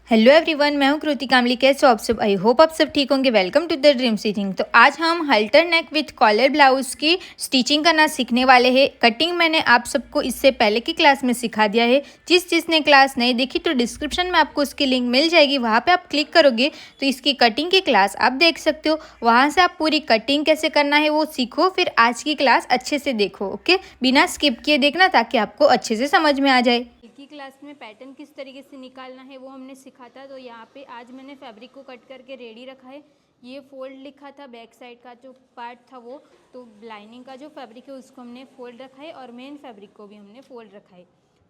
Hello everyone, मैं हूं कृति कामली। कैसे हो आप सब? आई होप आप सब ठीक होंगे। Welcome to the dream stitching. तो आज हम halter neck with collar blouse की स्टिचिंग करना सीखने वाले हैं। कटिंग मैंने आप सबको इससे पहले की क्लास में सिखा दिया है। जिसने क्लास नहीं देखी तो डिस्क्रिप्शन में आपको उसकी लिंक मिल जाएगी, वहाँ पे आप क्लिक करोगे तो इसकी कटिंग की क्लास आप देख सकते हो। वहाँ से आप पूरी कटिंग कैसे करना है वो सीखो, फिर आज की क्लास अच्छे से देखो। ओके, बिना स्किप किए देखना ताकि आपको अच्छे से समझ में आ जाए। की क्लास में पैटर्न किस तरीके से निकालना है वो हमने सीखा था। तो यहाँ पे आज मैंने फैब्रिक को कट करके रेडी रखा है। ये फोल्ड लिखा था, बैक साइड का जो पार्ट था वो, तो लाइनिंग का जो फैब्रिक है उसको हमने फोल्ड रखा है और मेन फैब्रिक को भी हमने फोल्ड रखा है।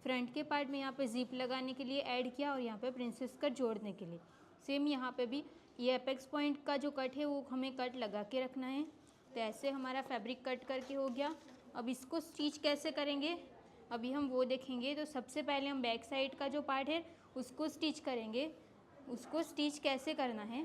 फ्रंट के पार्ट में यहाँ पे जिप लगाने के लिए ऐड किया और यहाँ पे प्रिंसेस कट जोड़ने के लिए सेम यहाँ पे भी ये अपेक्स पॉइंट का जो कट है वो हमें कट लगा के रखना है। तो ऐसे हमारा फैब्रिक कट करके हो गया। अब इसको स्टिच कैसे करेंगे अभी हम वो देखेंगे। तो सबसे पहले हम बैक साइड का जो पार्ट है उसको स्टिच करेंगे। उसको स्टिच कैसे करना है,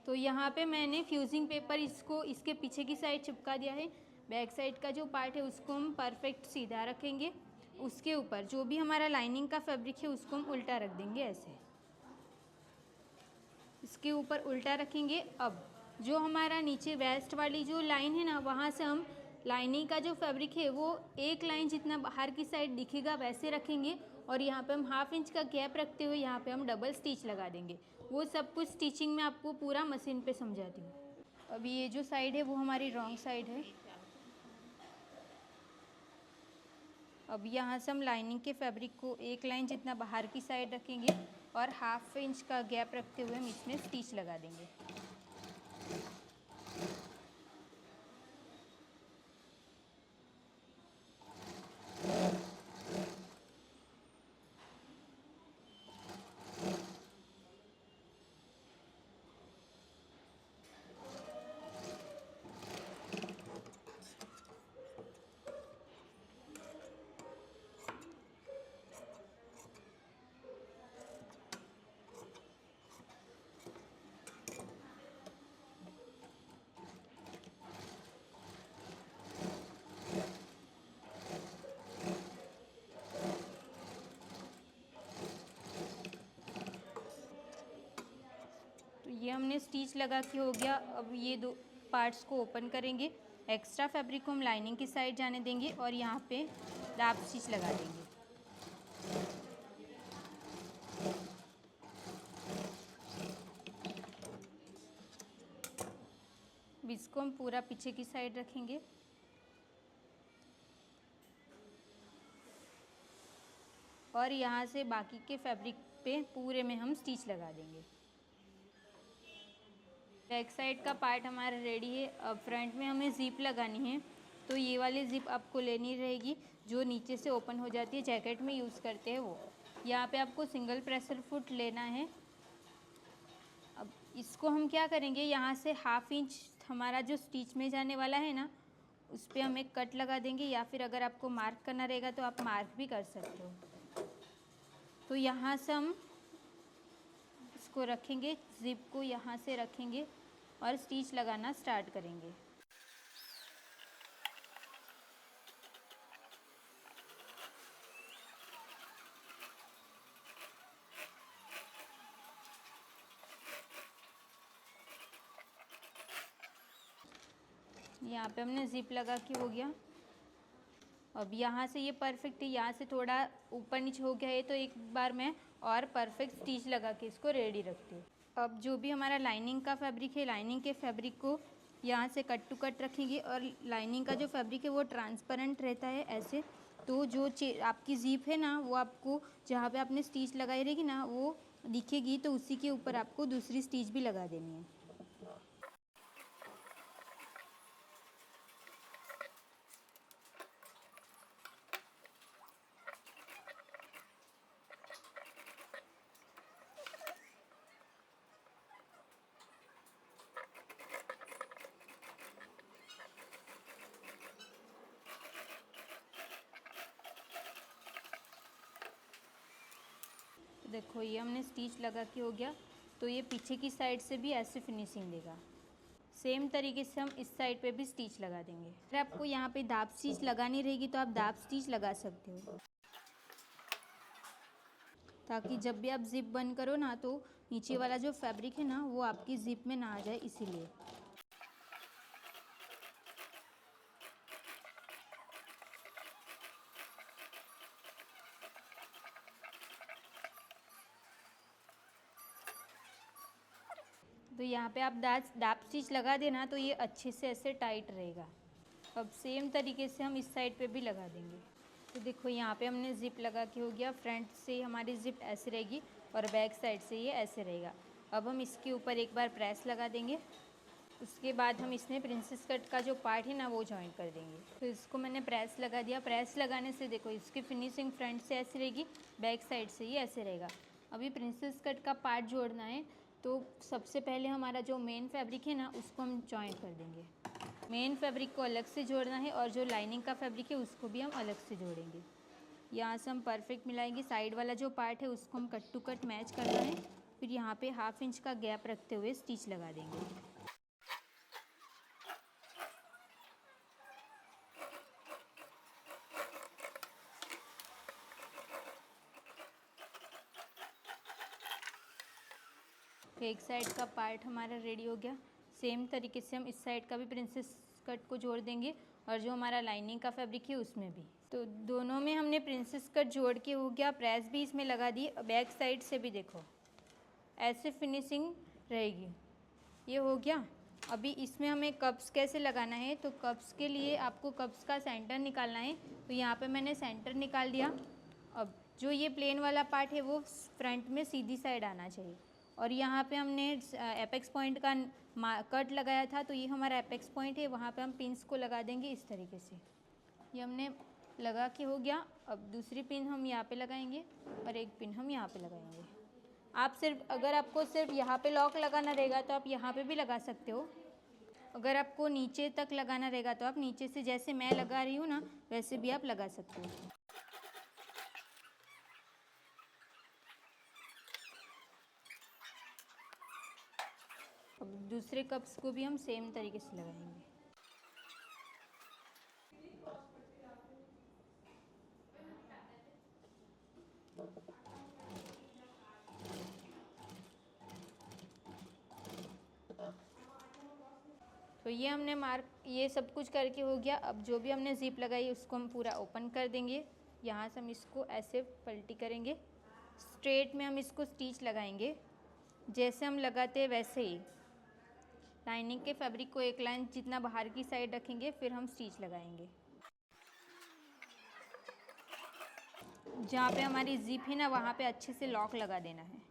तो यहाँ पे मैंने फ्यूजिंग पेपर इसको इसके पीछे की साइड चिपका दिया है। बैक साइड का जो पार्ट है उसको हम परफेक्ट सीधा रखेंगे। उसके ऊपर जो भी हमारा लाइनिंग का फैब्रिक है उसको हम उल्टा रख देंगे। ऐसे इसके ऊपर उल्टा रखेंगे। अब जो हमारा नीचे वेस्ट वाली जो लाइन है ना, वहाँ से हम लाइनिंग का जो फैब्रिक है वो एक लाइन जितना बाहर की साइड दिखेगा वैसे रखेंगे और यहाँ पे हम हाफ इंच का गैप रखते हुए यहाँ पे हम डबल स्टिच लगा देंगे। वो सब कुछ स्टिचिंग में आपको पूरा मशीन पे समझाती हूँ। अभी ये जो साइड है वो हमारी रॉन्ग साइड है। अब यहाँ से हम लाइनिंग के फैब्रिक को एक लाइन जितना बाहर की साइड रखेंगे और हाफ इंच का गैप रखते हुए हम इसमें स्टिच लगा देंगे। तो ये हमने स्टिच लगा के हो गया। अब ये दो पार्ट्स को ओपन करेंगे। एक्स्ट्रा फैब्रिक को हम लाइनिंग की साइड जाने देंगे और यहाँ पे दाब स्टिच लगा देंगे। अब इसको हम पूरा पीछे की साइड रखेंगे और यहाँ से बाकी के फैब्रिक पे पूरे में हम स्टिच लगा देंगे। बैक साइड का पार्ट हमारा रेडी है। अब फ्रंट में हमें ज़िप लगानी है। तो ये वाली ज़िप आपको लेनी रहेगी जो नीचे से ओपन हो जाती है, जैकेट में यूज़ करते हैं वो। यहाँ पे आपको सिंगल प्रेशर फुट लेना है। अब इसको हम क्या करेंगे, यहाँ से हाफ इंच हमारा जो स्टिच में जाने वाला है ना उस पर हम एक कट लगा देंगे, या फिर अगर आपको मार्क करना रहेगा तो आप मार्क भी कर सकते हो। तो यहाँ से हम इसको रखेंगे, ज़िप को यहाँ से रखेंगे और स्टिच लगाना स्टार्ट करेंगे। यहाँ पे हमने ज़िप लगा के हो गया। अब यहाँ से ये परफेक्ट है, यहाँ से थोड़ा ऊपर नीचे हो गया है तो एक बार मैं और परफेक्ट स्टिच लगा के इसको रेडी रखती हूँ। अब जो भी हमारा लाइनिंग का फैब्रिक है, लाइनिंग के फैब्रिक को यहाँ से कट टू कट रखेंगे और लाइनिंग का जो फैब्रिक है वो ट्रांसपेरेंट रहता है ऐसे। तो जो आपकी ज़िप है ना वो आपको जहाँ पे आपने स्टिच लगाई रहेगी ना वो दिखेगी, तो उसी के ऊपर आपको दूसरी स्टिच भी लगा देनी है। देखो ये हमने स्टिच लगा के हो गया। तो ये पीछे की साइड से भी ऐसे फिनिशिंग देगा। सेम तरीके से हम इस साइड पे भी स्टिच लगा देंगे। अगर आपको यहाँ पे दाब स्टिच लगानी रहेगी तो आप दाब स्टिच लगा सकते हो। ताकि जब भी आप ज़िप बंद करो ना तो नीचे वाला जो फैब्रिक है ना वो आपकी ज़िप में ना आ जाए, इसीलिए। तो यहाँ पे आप दाप स्टिच लगा देना तो ये अच्छे से ऐसे टाइट रहेगा। अब सेम तरीके से हम इस साइड पे भी लगा देंगे। तो देखो यहाँ पे हमने ज़िप लगा के हो गया। फ्रंट से हमारी ज़िप ऐसे रहेगी और बैक साइड से ये ऐसे रहेगा। अब हम इसके ऊपर एक बार प्रेस लगा देंगे। उसके बाद हम इसमें प्रिंसेस कट का जो पार्ट है ना वो जॉइन कर देंगे। तो इसको मैंने प्रेस लगा दिया। प्रेस लगाने से देखो इसकी फिनिशिंग फ्रंट से ऐसे रहेगी, बैक साइड से ये ऐसे रहेगा। अभी प्रिंसेस कट का पार्ट जोड़ना है तो सबसे पहले हमारा जो मेन फैब्रिक है ना उसको हम जॉइन कर देंगे। मेन फैब्रिक को अलग से जोड़ना है और जो लाइनिंग का फैब्रिक है उसको भी हम अलग से जोड़ेंगे। यहाँ से हम परफेक्ट मिलाएंगे। साइड वाला जो पार्ट है उसको हम कट टू कट मैच करना है। फिर यहाँ पे 1/2 इंच का गैप रखते हुए स्टिच लगा देंगे। एक साइड का पार्ट हमारा रेडी हो गया। सेम तरीके से हम इस साइड का भी प्रिंसेस कट को जोड़ देंगे और जो हमारा लाइनिंग का फैब्रिक है उसमें भी। तो दोनों में हमने प्रिंसेस कट जोड़ के हो गया। प्रेस भी इसमें लगा दी। बैक साइड से भी देखो ऐसे फिनिशिंग रहेगी। ये हो गया। अभी इसमें हमें कप्स कैसे लगाना है, तो कप्स के लिए आपको कप्स का सेंटर निकालना है। तो यहाँ पे मैंने सेंटर निकाल दिया। अब जो ये प्लेन वाला पार्ट है वो फ्रंट में सीधी साइड आना चाहिए और यहाँ पे हमने एपेक्स पॉइंट का कट लगाया था तो ये हमारा एपेक्स पॉइंट है। वहाँ पे हम पिन्स को लगा देंगे इस तरीके से। ये हमने लगा के हो गया। अब दूसरी पिन हम यहाँ पे लगाएंगे और एक पिन हम यहाँ पे लगाएंगे। आप सिर्फ अगर आपको सिर्फ यहाँ पे लॉक लगाना रहेगा तो आप यहाँ पे भी लगा सकते हो। अगर आपको नीचे तक लगाना रहेगा तो आप नीचे से जैसे मैं लगा रही हूँ ना वैसे भी आप लगा सकते हो। अब दूसरे कप्स को भी हम सेम तरीके से लगाएंगे। तो ये हमने ये सब कुछ करके हो गया। अब जो भी हमने ज़िप लगाई उसको हम पूरा ओपन कर देंगे। यहाँ से हम इसको ऐसे पलटी करेंगे। स्ट्रेट में हम इसको स्टिच लगाएंगे जैसे हम लगाते हैं वैसे ही। लाइनिंग के फैब्रिक को एक लाइन जितना बाहर की साइड रखेंगे, फिर हम स्टिच लगाएंगे। जहाँ पे हमारी ज़िप है ना वहाँ पे अच्छे से लॉक लगा देना है।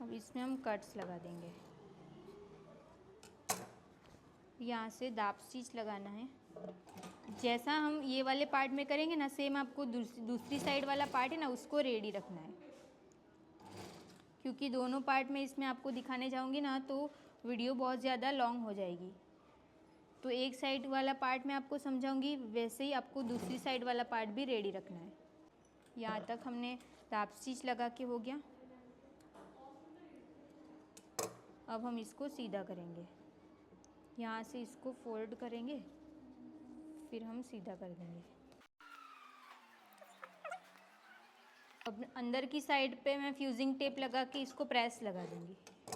अब इसमें हम कट्स लगा देंगे। यहाँ से दाप स्टिच लगाना है। जैसा हम ये वाले पार्ट में करेंगे ना सेम आपको दूसरी साइड वाला पार्ट है ना उसको रेडी रखना है। क्योंकि दोनों पार्ट में इसमें आपको दिखाने जाऊँगी ना तो वीडियो बहुत ज़्यादा लॉन्ग हो जाएगी। तो एक साइड वाला पार्ट मैं आपको समझाऊंगी, वैसे ही आपको दूसरी साइड वाला पार्ट भी रेडी रखना है। यहाँ तक हमने दाप स्टिच लगा के हो गया। अब हम इसको सीधा करेंगे। यहाँ से इसको फोल्ड करेंगे, फिर हम सीधा कर देंगे। अब अंदर की साइड पे मैं फ्यूजिंग टेप लगा के इसको प्रेस लगा दूँगी।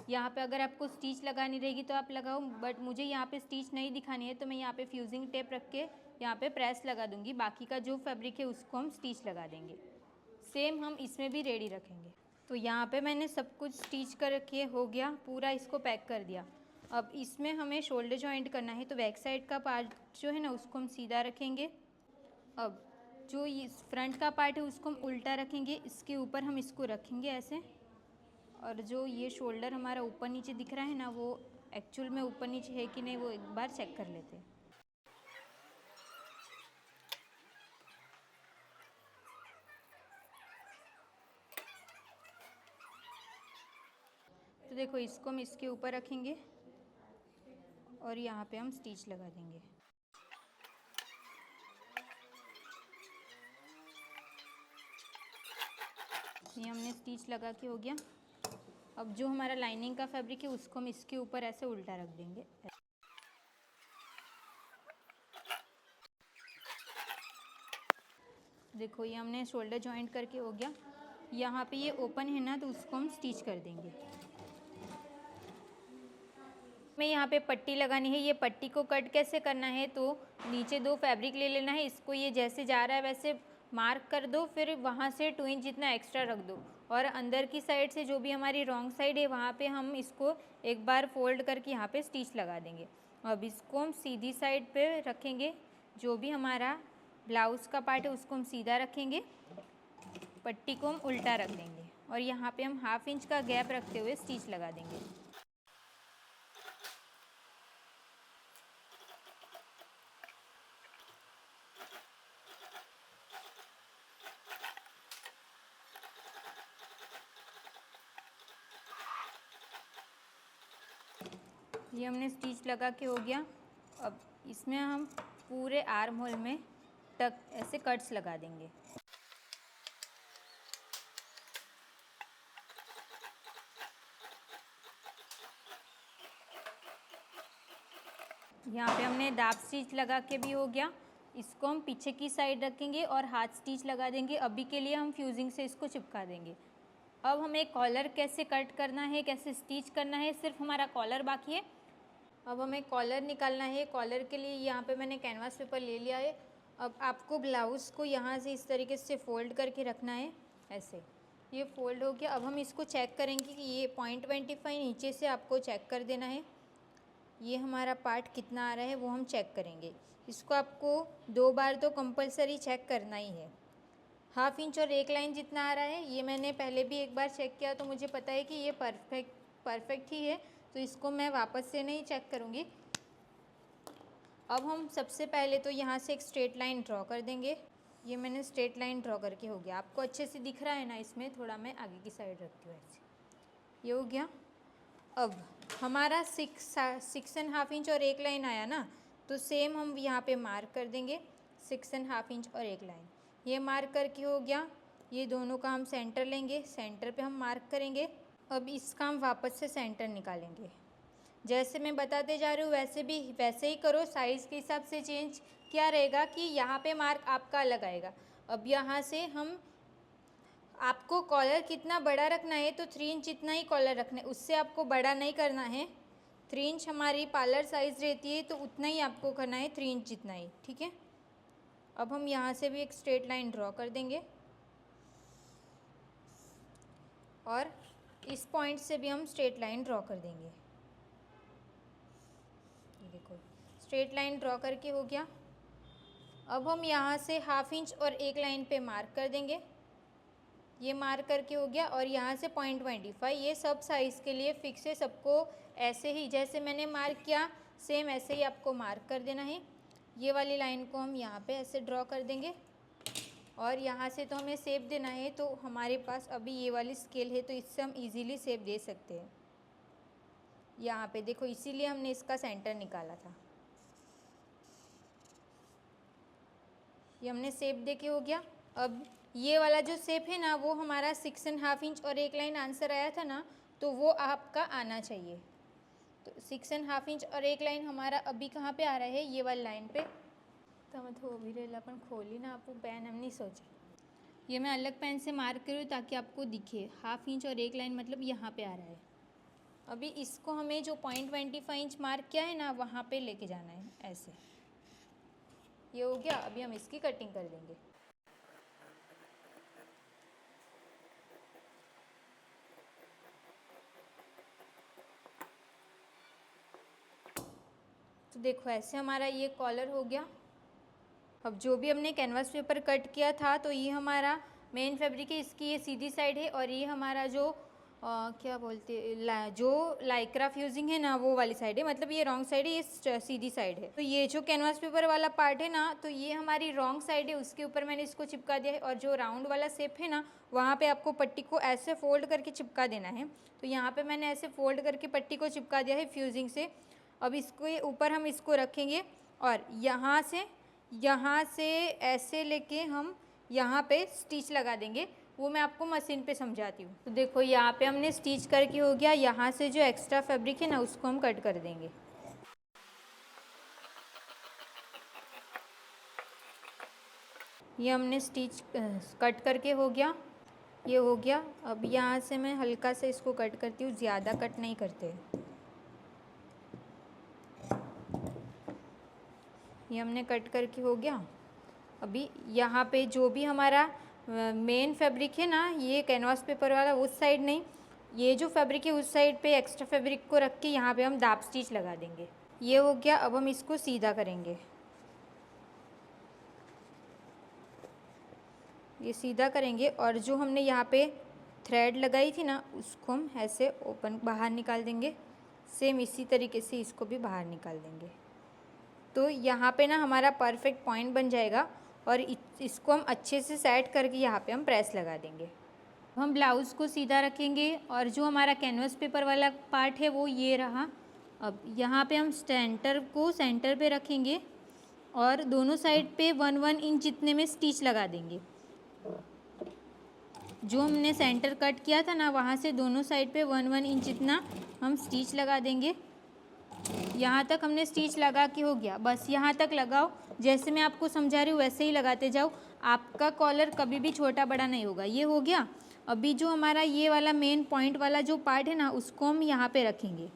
यहाँ पे अगर आपको स्टिच लगानी रहेगी तो आप लगाओ, बट मुझे यहाँ पे स्टिच नहीं दिखानी है तो मैं यहाँ पे फ्यूजिंग टेप रख के यहाँ पे प्रेस लगा दूँगी। बाकी का जो फैब्रिक है उसको हम स्टिच लगा देंगे। सेम हम इसमें भी रेडी रखेंगे। तो यहाँ पे मैंने सब कुछ स्टिच करके हो गया, पूरा इसको पैक कर दिया। अब इसमें हमें शोल्डर जॉइंट करना है तो बैक साइड का पार्ट जो है ना उसको हम सीधा रखेंगे। अब जो ये फ्रंट का पार्ट है उसको हम उल्टा रखेंगे। इसके ऊपर हम इसको रखेंगे ऐसे। और जो ये शोल्डर हमारा ऊपर नीचे दिख रहा है ना वो एक्चुअल में ऊपर नीचे है कि नहीं वो एक बार चेक कर लेते हैं। तो देखो इसको हम इसके ऊपर रखेंगे और यहाँ पे हम स्टिच लगा देंगे। ये हमने स्टिच लगा के हो गया। अब जो हमारा लाइनिंग का फैब्रिक है उसको हम इसके ऊपर ऐसे उल्टा रख देंगे। देखो ये हमने शोल्डर जॉइंट करके हो गया। यहाँ पे ये ओपन है ना, तो उसको हम स्टिच कर देंगे। मैं यहाँ पे पट्टी लगानी है। ये पट्टी को कट कैसे करना है, तो नीचे 2 फैब्रिक ले लेना है, इसको ये जैसे जा रहा है वैसे मार्क कर दो, फिर वहाँ से 2 इंच जितना एक्स्ट्रा रख दो, और अंदर की साइड से जो भी हमारी रॉन्ग साइड है वहाँ पे हम इसको एक बार फोल्ड करके यहाँ पे स्टिच लगा देंगे। अब इसको हम सीधी साइड पे रखेंगे, जो भी हमारा ब्लाउज़ का पार्ट है उसको हम सीधा रखेंगे, पट्टी को हम उल्टा रख देंगे, और यहाँ पे हम 1/2 इंच का गैप रखते हुए स्टिच लगा देंगे। ये हमने स्टिच लगा के हो गया। अब इसमें हम पूरे आर्म होल में टक ऐसे कट्स लगा देंगे। यहाँ पे हमने दाब स्टिच लगा के भी हो गया। इसको हम पीछे की साइड रखेंगे और हाथ स्टिच लगा देंगे। अभी के लिए हम फ्यूजिंग से इसको चिपका देंगे। अब हमें कॉलर कैसे कट करना है, कैसे स्टिच करना है, सिर्फ हमारा कॉलर बाकी है। अब हमें कॉलर निकालना है। कॉलर के लिए यहाँ पे मैंने कैनवास पेपर ले लिया है। अब आपको ब्लाउज़ को यहाँ से इस तरीके से फ़ोल्ड करके रखना है, ऐसे। ये फ़ोल्ड हो गया। अब हम इसको चेक करेंगे कि ये 0.25 नीचे से आपको चेक कर देना है। ये हमारा पार्ट कितना आ रहा है वो हम चेक करेंगे। इसको आपको 2 बार तो कंपलसरी चेक करना ही है। 1/2 इंच और 1 लाइन जितना आ रहा है, ये मैंने पहले भी एक बार चेक किया तो मुझे पता है कि ये परफेक्ट ही है, तो इसको मैं वापस से नहीं चेक करूँगी। अब हम सबसे पहले तो यहाँ से एक स्ट्रेट लाइन ड्रॉ कर देंगे। ये मैंने स्ट्रेट लाइन ड्रॉ करके हो गया। आपको अच्छे से दिख रहा है ना, इसमें थोड़ा मैं आगे की साइड रखती हूँ ऐसे। ये हो गया। अब हमारा 6.5 इंच और 1 लाइन आया ना, तो सेम हम यहाँ पे मार्क कर देंगे 6.5 इंच और 1 लाइन। ये मार्क करके हो गया। ये दोनों का हम सेंटर लेंगे, सेंटर पे हम मार्क करेंगे। अब इसका हम वापस से सेंटर निकालेंगे। जैसे मैं बताते जा रही हूँ वैसे ही करो। साइज़ के हिसाब से चेंज क्या रहेगा कि यहाँ पे मार्क आपका अलग आएगा। अब यहाँ से हम, आपको कॉलर कितना बड़ा रखना है तो 3 इंच जितना ही कॉलर रखना है, उससे आपको बड़ा नहीं करना है। 3 इंच हमारी पार्लर साइज़ रहती है तो उतना ही आपको करना है, 3 इंच जितना ही, ठीक है। अब हम यहाँ से भी एक स्ट्रेट लाइन ड्रॉ कर देंगे, और इस पॉइंट से भी हम स्ट्रेट लाइन ड्रॉ कर देंगे। ये देखो स्ट्रेट लाइन ड्रॉ करके हो गया। अब हम यहाँ से 1/2 इंच और 1 लाइन पे मार्क कर देंगे। ये मार्क करके हो गया। और यहाँ से 0.25, ये सब साइज़ के लिए फिक्स है। सबको ऐसे ही जैसे मैंने मार्क किया सेम ऐसे ही आपको मार्क कर देना है। ये वाली लाइन को हम यहाँ पे ऐसे ड्रॉ कर देंगे, और यहाँ से तो हमें शेप देना है, तो हमारे पास अभी ये वाली स्केल है तो इससे हम इजीली शेप दे सकते हैं। यहाँ पे देखो, इसीलिए हमने इसका सेंटर निकाला था। ये हमने शेप देके हो गया। अब ये वाला जो शेप है ना, वो हमारा 6.5 इंच और 1 लाइन आंसर आया था ना, तो वो आपका आना चाहिए। तो 6.5 इंच और 1 लाइन हमारा अभी कहाँ पे आ रहा है, ये वाली लाइन पे। तो मैं तो भी रेला पण खोली ना, आपको पेन हमने सोचा। ये मैं अलग पेन से मार्क करूँ ताकि आपको दिखे। 1/2 इंच और 1 लाइन मतलब यहाँ पे आ रहा है। अभी इसको हमें जो 0.25 इंच मार्क किया है ना, वहाँ पे लेके जाना है ऐसे। ये हो गया। अभी हम इसकी कटिंग कर देंगे। तो देखो ऐसे हमारा ये कॉलर हो गया। अब जो भी हमने कैनवास पेपर कट किया था, तो ये हमारा मेन फैब्रिक है, इसकी ये सीधी साइड है, और ये हमारा जो क्या बोलते हैं, जो लाइक्रा फ्यूजिंग है ना, वो वाली साइड है। मतलब ये रॉन्ग साइड है, ये सीधी साइड है। तो ये जो कैनवास पेपर वाला पार्ट है ना, तो ये हमारी रॉन्ग साइड है, उसके ऊपर मैंने इसको चिपका दिया है। और जो राउंड वाला शेप है ना, वहाँ पे आपको पट्टी को ऐसे फोल्ड करके चिपका देना है। तो यहाँ पे मैंने ऐसे फोल्ड करके पट्टी को चिपका दिया है फ्यूजिंग से। अब इसके ऊपर हम इसको रखेंगे, और यहाँ से ऐसे लेके हम यहाँ पे स्टिच लगा देंगे। वो मैं आपको मशीन पे समझाती हूँ। तो देखो यहाँ पे हमने स्टिच करके हो गया। यहाँ से जो एक्स्ट्रा फैब्रिक है ना उसको हम कट कर देंगे। ये हमने स्टिच कट करके हो गया, ये हो गया। अब यहाँ से मैं हल्का से इसको कट करती हूँ, ज़्यादा कट नहीं करते। ये हमने कट करके हो गया। अभी यहाँ पे जो भी हमारा मेन फैब्रिक है ना, ये कैनवास पेपर वाला उस साइड नहीं, ये जो फैब्रिक है उस साइड पे एक्स्ट्रा फैब्रिक को रख के यहाँ पे हम दाब स्टिच लगा देंगे। ये हो गया। अब हम इसको सीधा करेंगे, ये सीधा करेंगे। और जो हमने यहाँ पे थ्रेड लगाई थी ना उसको हम ऐसे ओपन बाहर निकाल देंगे। सेम इसी तरीके से इसको भी बाहर निकाल देंगे। तो यहाँ पे ना हमारा परफेक्ट पॉइंट बन जाएगा और इसको हम अच्छे से सेट करके यहाँ पे हम प्रेस लगा देंगे। हम ब्लाउज़ को सीधा रखेंगे और जो हमारा कैनवस पेपर वाला पार्ट है वो ये रहा। अब यहाँ पे हम सेंटर को सेंटर पे रखेंगे और दोनों साइड पे 1-1 इंच जितने में स्टिच लगा देंगे। जो हमने सेंटर कट किया था ना वहाँ से दोनों साइड पे 1-1 इंच जितना हम स्टिच लगा देंगे। यहाँ तक हमने स्टिच लगा के हो गया। बस यहाँ तक लगाओ, जैसे मैं आपको समझा रही हूँ वैसे ही लगाते जाओ। आपका कॉलर कभी भी छोटा बड़ा नहीं होगा। ये हो गया। अभी जो हमारा ये वाला मेन पॉइंट वाला जो पार्ट है ना उसको हम यहाँ पे रखेंगे।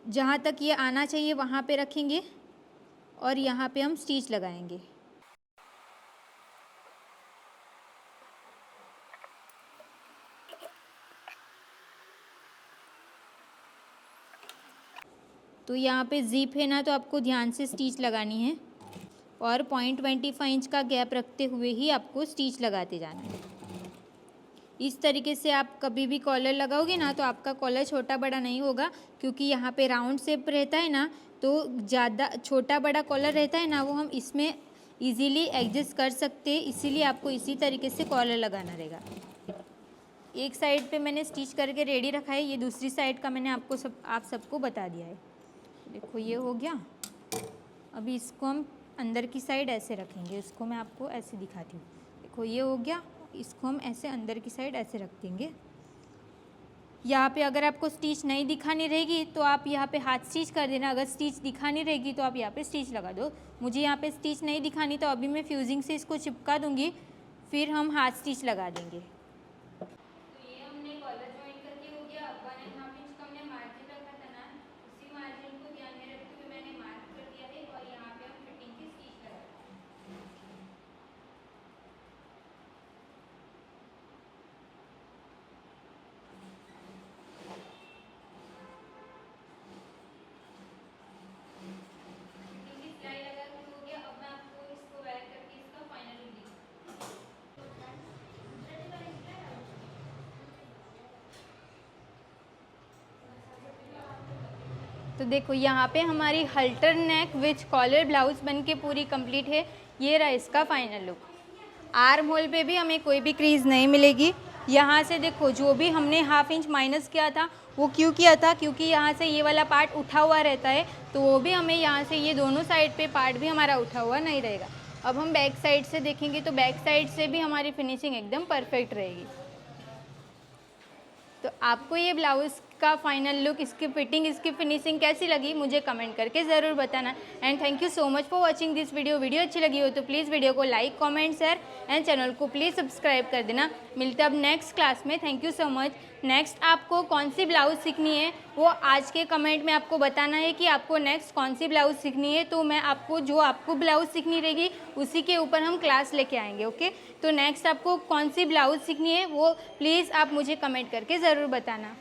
जहाँ तक ये आना चाहिए वहाँ पे रखेंगे और यहाँ पे हम स्टिच लगाएंगे। तो यहाँ पे ज़िप है ना, तो आपको ध्यान से स्टिच लगानी है और 0.25 इंच का गैप रखते हुए ही आपको स्टिच लगाते जाना है। इस तरीके से आप कभी भी कॉलर लगाओगे ना तो आपका कॉलर छोटा बड़ा नहीं होगा, क्योंकि यहाँ पे राउंड शेप रहता है ना, तो ज़्यादा छोटा बड़ा कॉलर रहता है ना वो हम इसमें इजीली एडजस्ट कर सकते हैं। इसीलिए आपको इसी तरीके से कॉलर लगाना रहेगा। एक साइड पे मैंने स्टिच करके रेडी रखा है, ये दूसरी साइड का मैंने आप सबको बता दिया है। देखो ये हो गया। अभी इसको हम अंदर की साइड ऐसे रखेंगे। इसको मैं आपको ऐसे दिखाती हूँ। देखो ये हो गया। इसको हम ऐसे अंदर की साइड ऐसे रख देंगे। यहाँ पे अगर आपको स्टिच नहीं दिखानी रहेगी तो आप यहाँ पे हाथ स्टिच कर देना। अगर स्टिच दिखानी रहेगी तो आप यहाँ पे स्टिच लगा दो। मुझे यहाँ पे स्टिच नहीं दिखानी तो अभी मैं फ्यूजिंग से इसको चिपका दूँगी, फिर हम हाथ स्टिच लगा देंगे। तो ये हमने कॉलर जॉइंट करके हो गया। 1.5 इंच का हमने मार्जिन रखा था ना, उसी मार्जिन को ध्यान में रखते हुए मैंने मार्क कर दिया है और यहाँ पे हम फिटिंग की स्टिच लगा देंगे। तो देखो यहाँ पे हमारी हल्टर नेक विथ कॉलर ब्लाउज बन के पूरी कंप्लीट है। ये रहा इसका फाइनल लुक। आर्म होल पे भी हमें कोई भी क्रीज नहीं मिलेगी। यहाँ से देखो जो भी हमने 1/2 इंच माइनस किया था वो क्यों किया था, क्योंकि यहाँ से ये वाला पार्ट उठा हुआ रहता है, तो वो भी हमें यहाँ से ये दोनों साइड पे पार्ट भी हमारा उठा हुआ नहीं रहेगा। अब हम बैक साइड से देखेंगे तो बैक साइड से भी हमारी फिनिशिंग एकदम परफेक्ट रहेगी। तो आपको ये ब्लाउज़ का फाइनल लुक, इसकी फिटिंग, इसकी फिनिशिंग कैसी लगी मुझे कमेंट करके ज़रूर बताना। And thank you so much for watching this video अच्छी लगी हो तो प्लीज़ वीडियो को like, comment, share and channel को प्लीज़ सब्सक्राइब कर देना। मिलते अब नेक्स्ट क्लास में। Thank you so much. Next आपको कौन सी ब्लाउज़ सीखनी है वो आज के कमेंट में आपको बताना है कि आपको नेक्स्ट कौन सी ब्लाउज़ सीखनी है, तो मैं आपको जो आपको ब्लाउज़ सीखनी रहेगी उसी के ऊपर हम क्लास लेके आएंगे। ओके, तो नेक्स्ट आपको कौन सी ब्लाउज़ सीखनी है वो प्लीज़ आप मुझे कमेंट करके ज़रूर बताना।